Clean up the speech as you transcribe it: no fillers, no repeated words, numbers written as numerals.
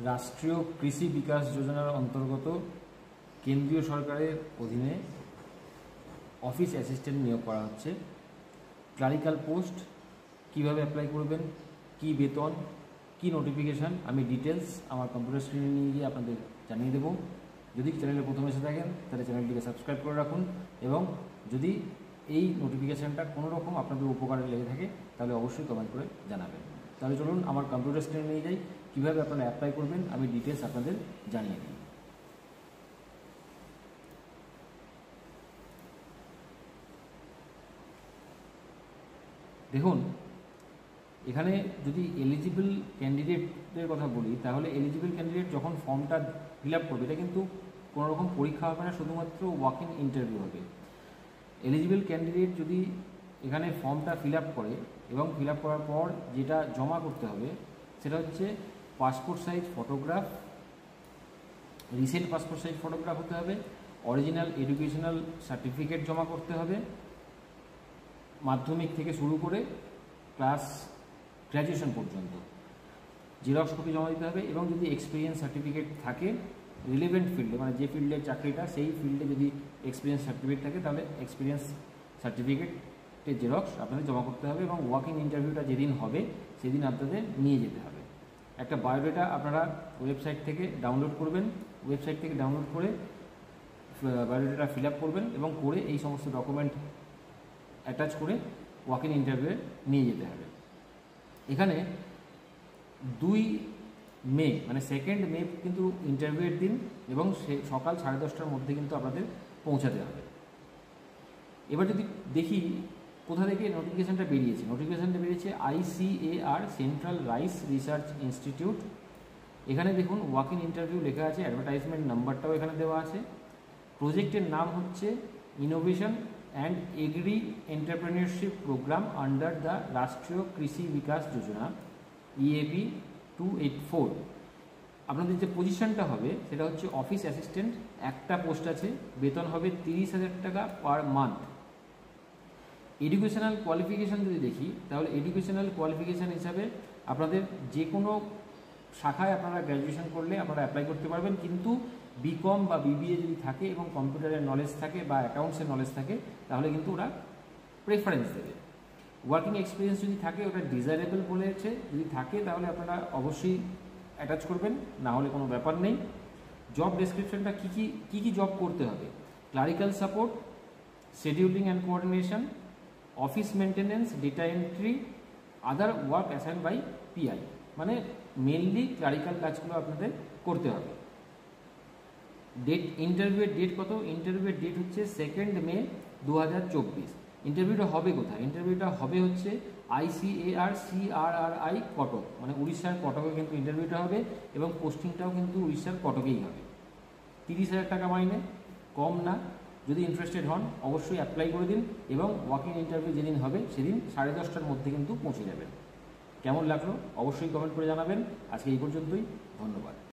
রাষ্ট্রীয় কৃষি বিকাশ যোজনার অন্তর্গত কেন্দ্রীয় সরকারের অধীনে অফিস অ্যাসিস্ট্যান্ট নিয়োগ করা হচ্ছে। ক্লারিক্যাল পোস্ট, কিভাবে অ্যাপ্লাই করবেন, কি বেতন, কি নোটিফিকেশান, আমি ডিটেলস আমার কম্পিউটার স্ক্রিনে নিয়ে গিয়ে আপনাদের জানিয়ে দেবো। যদি চ্যানেলে প্রথমে এসে থাকেন তাহলে চ্যানেলটিকে সাবস্ক্রাইব করে রাখুন, এবং যদি এই নোটিফিকেশানটা কোনো রকম আপনাদের উপকারে লেগে থাকে তাহলে অবশ্যই কমেন্ট করে জানাবেন। তাহলে চলুন আমার কম্পিউটার স্ক্রিনে নিয়ে যাই, কীভাবে আপনারা অ্যাপ্লাই করবেন আমি ডিটেলস আপনাদের জানিয়ে দিই। দেখুন, এখানে যদি এলিজিবল ক্যান্ডিডেটদের কথা বলি তাহলে এলিজিবল ক্যান্ডিডেট যখন ফর্মটা ফিল আপ করবে, এটা কিন্তু কোনো রকম পরীক্ষা হবে না, শুধুমাত্র ওয়াক ইন ইন্টারভিউ হবে। এলিজিবল ক্যান্ডিডেট যদি এখানে ফর্মটা ফিল আপ করে এবং ফিল আপ করার পর যেটা জমা করতে হবে সেটা হচ্ছে passport size photograph, recent passport size photograph হতে হবে, অরিজিনাল এডুকেশনাল সার্টিফিকেট জমা করতে হবে, মাধ্যমিক থেকে শুরু করে ক্লাস গ্র্যাজুয়েশন পর্যন্ত জেরক্স কপি জমা দিতে হবে, এবং যদি এক্সপিরিয়েন্স সার্টিফিকেট থাকে রিলেভেন্ট ফিল্ডে, মানে যে ফিল্ডের চাকরিটা সেই ফিল্ডে যদি এক্সপিরিয়েন্স সার্টিফিকেট থাকে তাহলে এক্সপিরিয়েন্স সার্টিফিকেটের জেরক্স আপনাদের জমা করতে হবে, এবং ওয়াকিং ইন্টারভিউটা যেদিন হবে সেদিন আপনাদের নিয়ে যেতে হবে। একটা বায়োডাটা আপনারা ওয়েবসাইট থেকে ডাউনলোড করবেন, ওয়েবসাইট থেকে ডাউনলোড করে বায়োডাটা ফিল আপ করবেন এবং করে এই সমস্ত ডকুমেন্ট অ্যাটাচ করে ওয়াকিং ইন্টারভিউয়ে নিয়ে যেতে হবে। এখানে 2 মে মানে 2 মে কিন্তু ইন্টারভিউয়ের দিন, এবং সকাল 10:30টার মধ্যে কিন্তু আপনাদের পৌঁছাতে হবে। এবার যদি দেখি কোথা থেকে নোটিফিকেশানটা বেরিয়েছে, নোটিফিকেশানটা বেরিয়েছে ICAR central rice research institute. এখানে দেখুন ওয়াক ইন ইন্টারভিউ লেখা আছে, অ্যাডভার্টাইজমেন্ট নাম্বারটাও এখানে দেওয়া আছে। প্রজেক্টের নাম হচ্ছে innovation and agri entrepreneurship programme under the Rashtriya Krishi Vikas Yojana EAP 284। আপনাদের যে পজিশনটা হবে সেটা হচ্ছে অফিস অ্যাসিস্ট্যান্ট, একটা পোস্ট আছে, বেতন হবে 30,000 টাকা পার মান্থ। এডুকেশনাল কোয়ালিফিকেশান যদি দেখি তাহলে এডুকেশনাল কোয়ালিফিকেশান হিসাবে আপনাদের যে কোনো শাখায় আপনারা গ্র্যাজুয়েশন করলে আপনারা অ্যাপ্লাই করতে পারবেন, কিন্তু BCom বা BBA যদি থাকে এবং কম্পিউটারের নলেজ থাকে বা অ্যাকাউন্টসের নলেজ থাকে তাহলে কিন্তু ওরা প্রেফারেন্স দেবে। ওয়ার্কিং এক্সপিরিয়েন্স যদি থাকে ওটা ডিজায়ারেবল বলেছে, যদি থাকে তাহলে আপনারা অবশ্যই অ্যাটাচ করবেন, না হলে কোনো ব্যাপার নেই। জব ডেসক্রিপশনটা কী কী জব করতে হবে: clerical support, scheduling and coordination, office maintenance, data entry, other work assign by PI, মানে মেনলি ক্লারিক্যাল কাজগুলো আপনাদের করতে হবে। ইন্টারভিউয়ের ডেট কত? ইন্টারভিউয়ের ডেট হচ্ছে 2 মে 2024। ইন্টারভিউটা হবে কোথায়? ইন্টারভিউটা হবে হচ্ছে ICAR CRRI কটক, মানে উড়িষ্যার কটকে কিন্তু ইন্টারভিউটা হবে, এবং পোস্টিংটাও কিন্তু উড়িষ্যার কটকেই হবে। 30,000 টাকা মাইনে, কম না। যদি ইন্টারেস্টেড হন অবশ্যই অ্যাপ্লাই করে দিন, এবং ওয়াকিং ইন্টারভিউ যেদিন হবে সেদিন 10:30টার মধ্যে কিন্তু পৌঁছে যাবেন। কেমন লাগলো অবশ্যই কমেন্ট করে জানাবেন। আজকে এই পর্যন্তই, ধন্যবাদ।